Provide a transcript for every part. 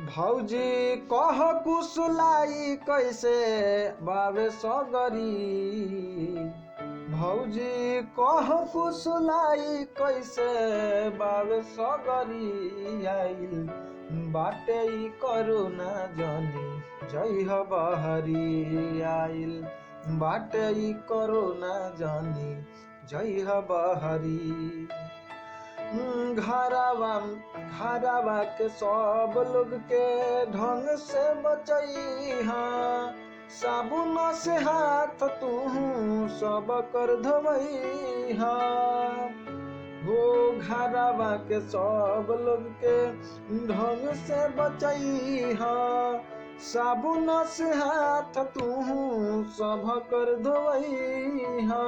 भौजी कह कुसुलाई कैसे बावे सगरी। भौजी कह कुसुलाई कैसे बावे सगरी। आइल बाटे ई करुणा जनी जइह बहरी। आइल बाटे ई करुणा जनी जइह बहरी। घरवा के सब लोग के ढंग से बचैहा। साबुन से हाथ तू सब कर धोवैहा। हो घरवा के सब लोग के ढंग से बचैहा। साबुन से हाथ तू सब कर धोवैहा।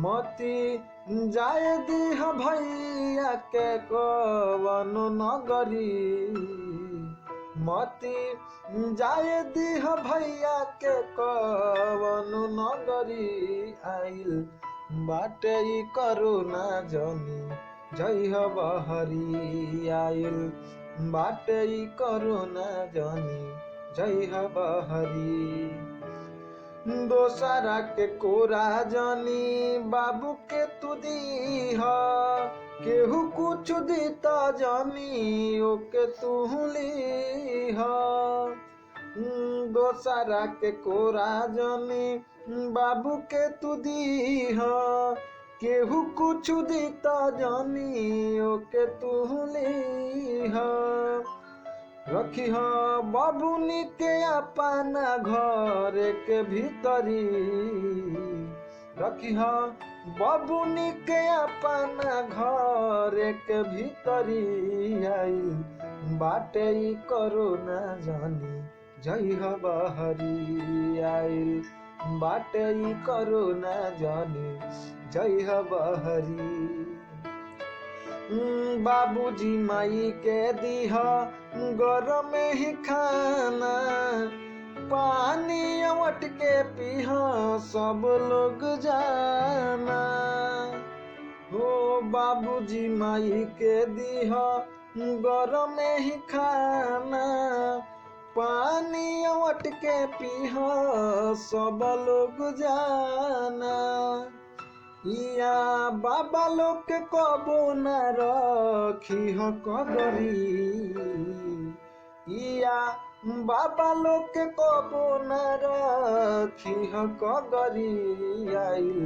मती जाए दीह भैया के कवनो नगरी। मती जाए दीह भैया के कवनो नगरी। आइल बाटे ई करुणा जनी जइह बहरी। आइल बाटे ई करुणा जनी जइह बहरी। दोसरा के कोरा जनी बाबू के तू दीह। केहू कुछ दीता जनी ओके तू लीह। दोसरा के कोरा जनी बाबू के तू दीह। केहू कुछ दीता जनी ओके तू लीह। रखी बाबूनी के अपना घर के भीतरी। रखी बाबूनी के अपना घर के भीतरी। आइल बाटे ई करुणा जनी जइह बहरी। आइल बाटे ई करुणा जनी जइह बहरी। बाबूजी माई के दीह गरम ही खाना। पानी अवट के पीह सब लोग जाना। हो बाबूजी माई के दीह गरम ही खाना। पानी अवट के पीह सब लोग जाना। इया बाबा लोग के कबो न रखी हो कगरी। इया बाबा लोग के कबो न रखी हो कगरी। आइल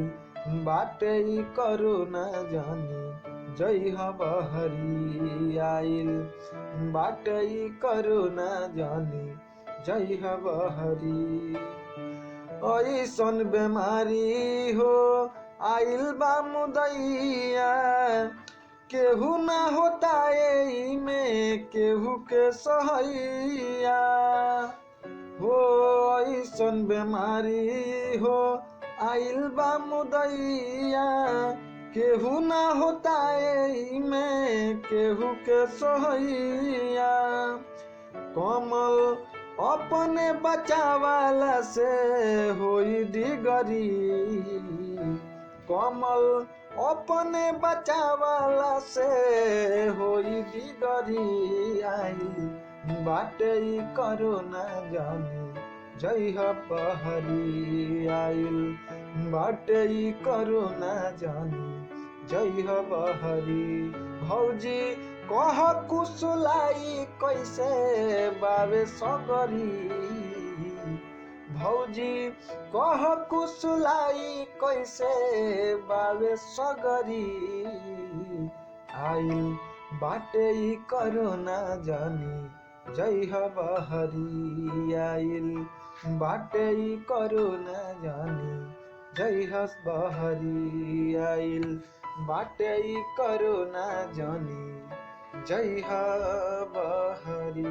बाटे ई करुणा जनी जइह बहरी। आइल बाटे ई करुणा जनी जइह बहरी। ऐसन बेमारी हो आइल बा मुदैया। केहू ना होता एही में केहू के सहैया। हो ऐसन बेमारी हो आइल बा मुदैया। केहू ना होता एही में केहू के सहैया। कमल अपने बचावाला से होई डिगरी। कमल अपने बचावाला से होई डिगरी। आइल बाटे ई करुणा जनी जइह बहरी। आइल बाटे ई करुणा जनी जइह बहरी। भौजी कह कुसुलाई कैसे बावे सगरी। भौजी कह कुसुलाई कैसे बावे सगरी। आइल बाटे ई करुणा जनी जइह बहरी। आइल बाटे ई करुणा जनी जइह बहरी। आइल बाटे ई करुणा जनी जइह बहरी।